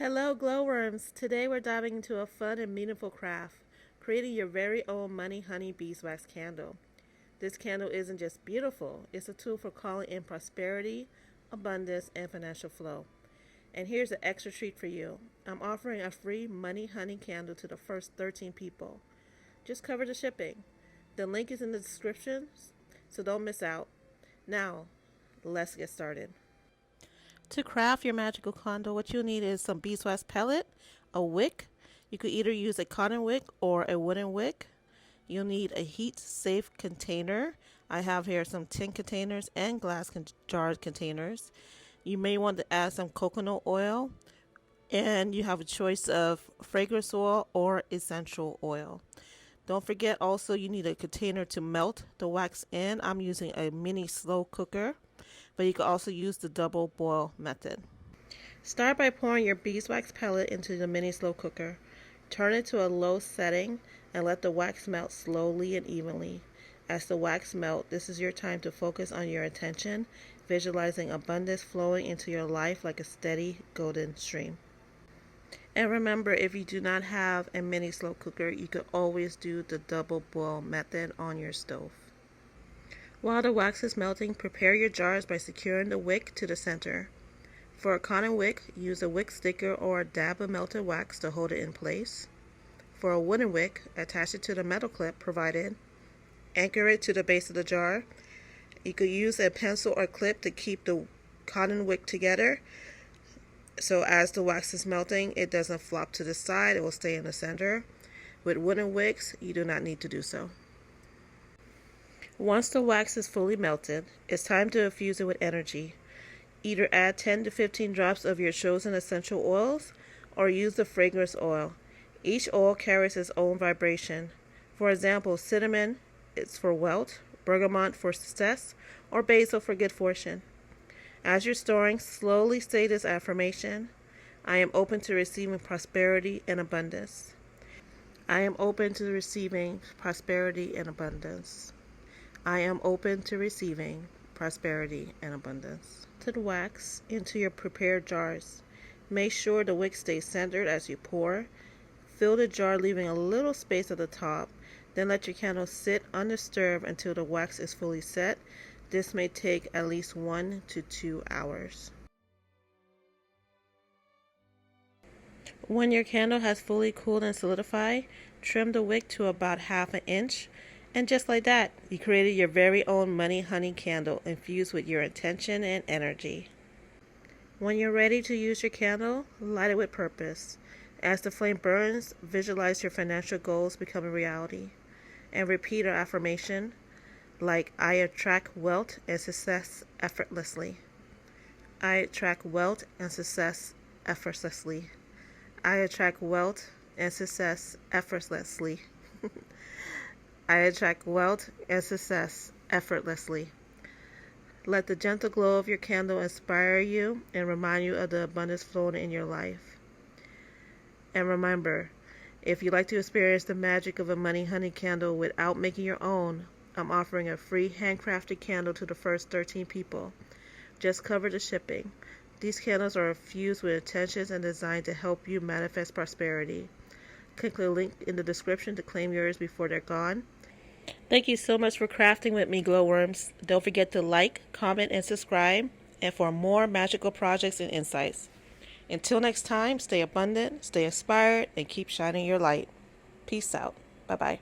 Hello glowworms! Today we're diving into a fun and meaningful craft, creating your very own money honey beeswax candle. This candle isn't just beautiful, it's a tool for calling in prosperity, abundance, and financial flow. And here's an extra treat for you. I'm offering a free money honey candle to the first 13 people. Just cover the shipping. The link is in the description, so don't miss out. Now, let's get started. To craft your magical candle, what you'll need is some beeswax pellet, a wick. You could either use a cotton wick or a wooden wick. You'll need a heat-safe container. I have here some tin containers and glass jarred containers. You may want to add some coconut oil, and you have a choice of fragrance oil or essential oil. Don't forget also you need a container to melt the wax in. I'm using a mini slow cooker, but you can also use the double boil method. Start by pouring your beeswax pellet into the mini slow cooker. Turn it to a low setting and let the wax melt slowly and evenly. As the wax melts, this is your time to focus on your intention, visualizing abundance flowing into your life like a steady golden stream. And remember, if you do not have a mini slow cooker, you could always do the double boil method on your stove. While the wax is melting, prepare your jars by securing the wick to the center. For a cotton wick, use a wick sticker or a dab of melted wax to hold it in place. For a wooden wick, attach it to the metal clip provided. Anchor it to the base of the jar. You could use a pencil or clip to keep the cotton wick together. So as the wax is melting, it doesn't flop to the side, it will stay in the center. With wooden wicks, you do not need to do so. Once the wax is fully melted, it's time to infuse it with energy. Either add 10 to 15 drops of your chosen essential oils or use the fragrance oil. Each oil carries its own vibration. For example, cinnamon is for wealth, bergamot for success, or basil for good fortune. As you're storing, slowly say this affirmation: I am open to receiving prosperity and abundance. I am open to receiving prosperity and abundance. I am open to receiving prosperity and abundance. To the wax into your prepared jars. Make sure the wick stays centered as you pour. Fill the jar, leaving a little space at the top. Then let your candle sit undisturbed until the wax is fully set. This may take at least 1 to 2 hours. When your candle has fully cooled and solidified, trim the wick to about ½ inch. And just like that, you created your very own money honey candle infused with your intention and energy. When you're ready to use your candle, light it with purpose. As the flame burns, visualize your financial goals becoming reality. And repeat an affirmation like, I attract wealth and success effortlessly. I attract wealth and success effortlessly. I attract wealth and success effortlessly. I attract wealth and success effortlessly. Let the gentle glow of your candle inspire you and remind you of the abundance flowing in your life. And remember, if you'd like to experience the magic of a money honey candle without making your own, I'm offering a free handcrafted candle to the first 13 people. Just cover the shipping. These candles are infused with intentions and designed to help you manifest prosperity. Click the link in the description to claim yours before they're gone. Thank you so much for crafting with me, glowworms. Don't forget to like, comment, and subscribe, and for more magical projects and insights. Until next time, stay abundant, stay inspired, and keep shining your light. Peace out. Bye-bye.